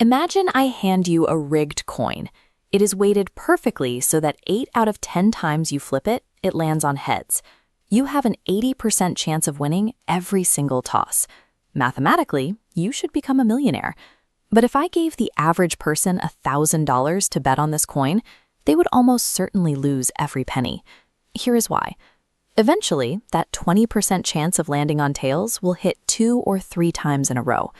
Imagine I hand you a rigged coin. It is weighted perfectly so that 8 out of 10 times you flip it, it lands on heads. You have an 80% chance of winning every single toss. Mathematically, you should become a millionaire. But if I gave the average person $1,000 to bet on this coin, they would almost certainly lose every penny. Here is why. Eventually, that 20% chance of landing on tails will hit 2 or 3 times in a row.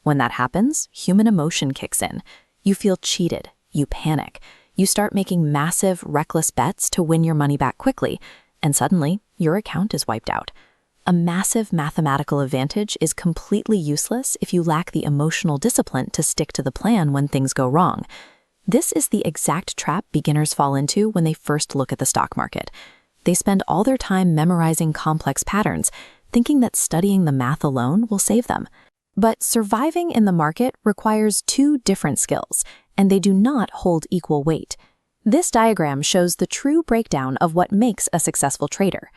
When that happens, human emotion kicks in. You feel cheated, you panic, you start making massive, reckless bets to win your money back quickly, and suddenly, your account is wiped out. A massive mathematical advantage is completely useless if you lack the emotional discipline to stick to the plan when things go wrong. This is the exact trap beginners fall into when they first look at the stock market. They spend all their time memorizing complex patterns, thinking that studying the math alone will save them. But surviving in the market requires 2 different skills, and they do not hold equal weight. This diagram shows the true breakdown of what makes a successful trader.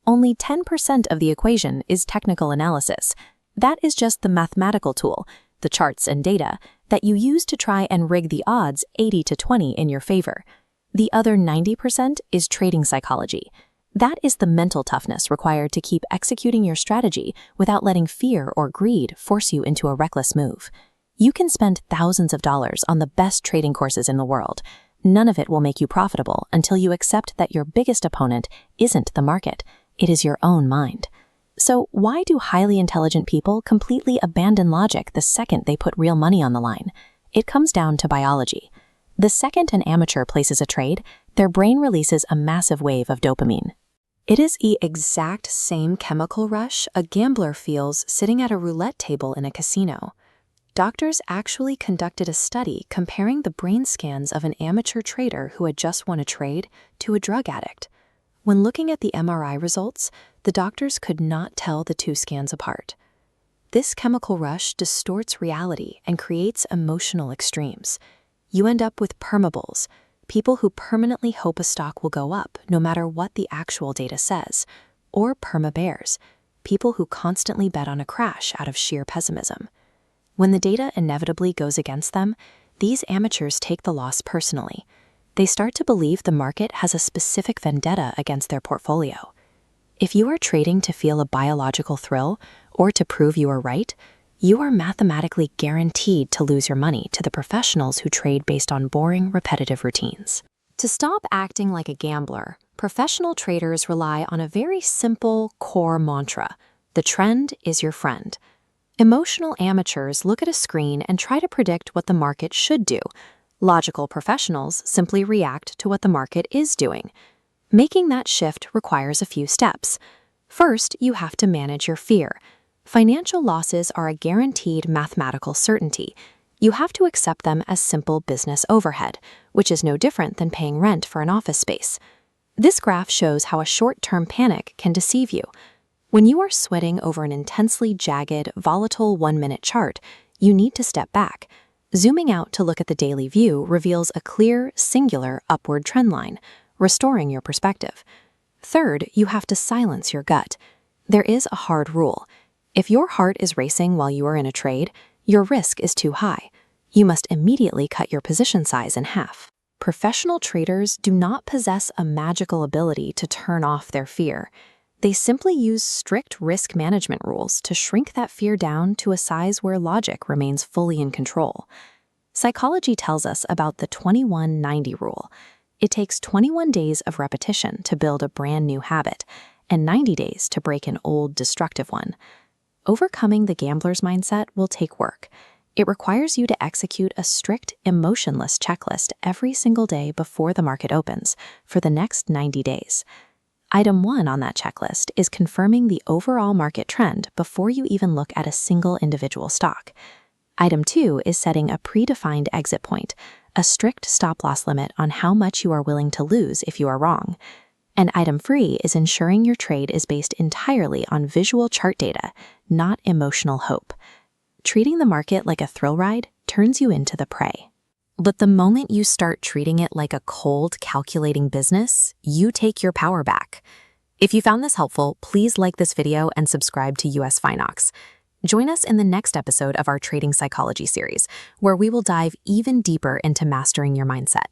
Only 10% of the equation is technical analysis. That is just the mathematical tool, the charts and data, that you use to try and rig the odds 80 to 20 in your favor. The other 90% is trading psychology. That is the mental toughness required to keep executing your strategy without letting fear or greed force you into a reckless move. You can spend thousands of dollars on the best trading courses in the world. None of it will make you profitable until you accept that your biggest opponent isn't the market, it is your own mind. So why do highly intelligent people completely abandon logic the second they put real money on the line? It comes down to biology. The second an amateur places a trade, their brain releases a massive wave of dopamine. It is the exact same chemical rush a gambler feels sitting at a roulette table in a casino. Doctors actually conducted a study comparing the brain scans of an amateur trader who had just won a trade to a drug addict. When looking at the MRI results, the doctors could not tell the 2 scans apart. This chemical rush distorts reality and creates emotional extremes. You end up with permabulls, people who permanently hope a stock will go up no matter what the actual data says, or permabears, people who constantly bet on a crash out of sheer pessimism. When the data inevitably goes against them, these amateurs take the loss personally. They start to believe the market has a specific vendetta against their portfolio. If you are trading to feel a biological thrill or to prove you are right, you are mathematically guaranteed to lose your money to the professionals who trade based on boring, repetitive routines. To stop acting like a gambler, professional traders rely on a very simple core mantra: the trend is your friend. Emotional amateurs look at a screen and try to predict what the market should do. Logical professionals simply react to what the market is doing. Making that shift requires a few steps. First, you have to manage your fear. Financial losses are a guaranteed mathematical certainty. You have to accept them as simple business overhead, which is no different than paying rent for an office space. This graph shows how a short-term panic can deceive you. When you are sweating over an intensely jagged, volatile 1-minute chart, you need to step back. Zooming out to look at the daily view reveals a clear, singular upward trend line, restoring your perspective. Third, you have to silence your gut. There is a hard rule. If your heart is racing while you are in a trade, your risk is too high. You must immediately cut your position size in half. Professional traders do not possess a magical ability to turn off their fear. They simply use strict risk management rules to shrink that fear down to a size where logic remains fully in control. Psychology tells us about the 21-90 rule. It takes 21 days of repetition to build a brand new habit, and 90 days to break an old, destructive one. Overcoming the gambler's mindset will take work. It requires you to execute a strict, emotionless checklist every single day before the market opens for the next 90 days. Item 1 on that checklist is confirming the overall market trend before you even look at a single individual stock. Item 2 is setting a predefined exit point, a strict stop-loss limit on how much you are willing to lose if you are wrong. And item 3 is ensuring your trade is based entirely on visual chart data, not emotional hope. Treating the market like a thrill ride turns you into the prey. But the moment you start treating it like a cold, calculating business, you take your power back. If you found this helpful, please like this video and subscribe to US Finox. Join us in the next episode of our Trading Psychology series, where we will dive even deeper into mastering your mindset.